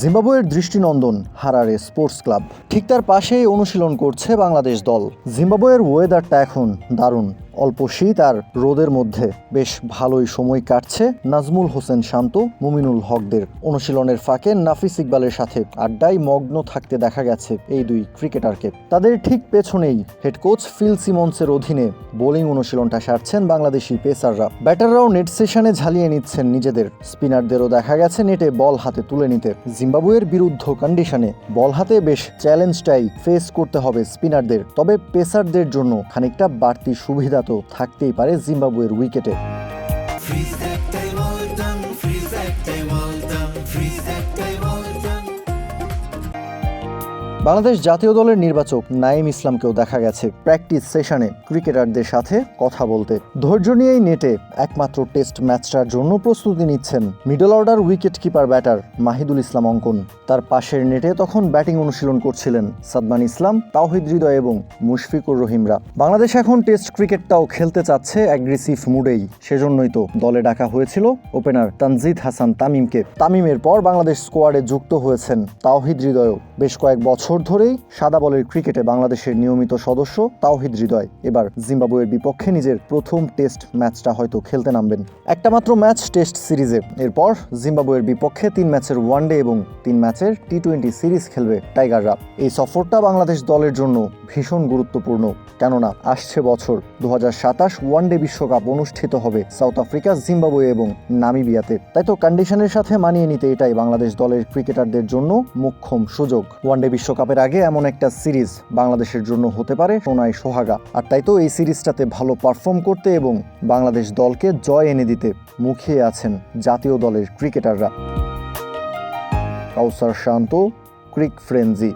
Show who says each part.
Speaker 1: জিম্বাবুয়ের দৃষ্টিনন্দন Harare sports club, ঠিক তার পাশেই অনুশীলন করছে বাংলাদেশ দল। জিম্বাবুয়ের ওয়েদারটা এখন দারুণ, অল্প শীত আর রোদের মধ্যে বেশ ভালোই সময় কাটছে নাজমুল হোসেন শান্ত, মুমিনুল হকদের। অনুশীলনের ফাঁকে নাফিস ইকবালের সাথে আড্ডায় মগ্ন থাকতে দেখা গেছে এই দুই ক্রিকেটারকে। তাদের ঠিক পেছনেই হেড কোচ ফিল সিমন্সের অধীনে বোলিং অনুশীলনটা সারছেন বাংলাদেশি পেসাররা। ব্যাটাররাও নেট সেশনে ঝালিয়ে নিচ্ছেন নিজেদের, স্পিনারদেরও দেখা গেছে নেটে বল হাতে তুলে নিতে। জিম্বাবুয়ের বিরুদ্ধ কন্ডিশনে বল হাতে বেশ চ্যালেঞ্জটাই ফেস করতে হবে স্পিনারদের, তবে পেসারদের জন্য খানিকটা বাড়তি সুবিধা তো থাকতেই পারে জিম্বাবুয়ের উইকেটে। বাংলাদেশ জাতীয় দলের নির্বাচক নাঈম ইসলামকেও দেখা গেছে প্র্যাকটিস সেশনে ক্রিকেটারদের সাথে কথা বলতে। ধৈর্য নিয়েই নেটে একমাত্র টেস্ট ম্যাচটার জন্য প্রস্তুতি নিচ্ছেন middle order wicket keeper batter Mahidul Islam Ankon. তার পাশের নেটে তখন ব্যাটিং অনুশীলন করছিলেন সাদমান ইসলাম, তাওহিদ হৃদয় এবং মুশফিকুর রহিমরা। বাংলাদেশ এখন টেস্ট ক্রিকেটটাও খেলতে চাচ্ছে অ্যাগ্রেসিভ মুডেই, সেজন্যই তো দলে ডাকা হয়েছিল ওপেনার তানজিদ হাসান তামিমকে। তামিমের পর বাংলাদেশ স্কোয়াডে যুক্ত হয়েছেন তাওহিদ হৃদয়ও। বেশ কয়েক বছর ধরেই সাদা বলের ক্রিকেটে বাংলাদেশের নিয়মিত সদস্য তাওহিদ হৃদয় এবার জিম্বাবুয়ের বিপক্ষে নিজের প্রথম টেস্ট ম্যাচটা হয়তো খেলতে নামবেন। একটা মাত্র ম্যাচ টেস্ট সিরিজে, এরপর জিম্বাবুয়ের বিপক্ষে 3 ম্যাচের ওয়ানডে এবং 3 ম্যাচের টি-20 সিরিজ খেলবে টাইগাররা। এই সফরটা বাংলাদেশ দলের জন্য ভীষণ গুরুত্বপূর্ণ, কেননা আসছে বছর 2027 ওয়ানডে বিশ্বকাপ অনুষ্ঠিত হবে সাউথ আফ্রিকা, জিম্বাবুয়ে এবং নামিবিয়াতে। তাই তো কন্ডিশনের সাথে মানিয়ে নিতে এটাই বাংলাদেশ দলের ক্রিকেটারদের জন্য মোক্ষম সুযোগ। ওয়ানডে বিশ্বকাপের আগে এমন একটা সিরিজ বাংলাদেশের জন্য হতে পারে সোনায় সোহাগা। আর তাই তো এই সিরিজটাতে ভালো পারফর্ম করতে এবং বাংলাদেশ দলকে জয় এনে দিতে মুখিয়ে আছেন জাতীয় দলের ক্রিকেটাররা। কাউসার শান্ত, ক্রিক ফ্রেঞ্জি।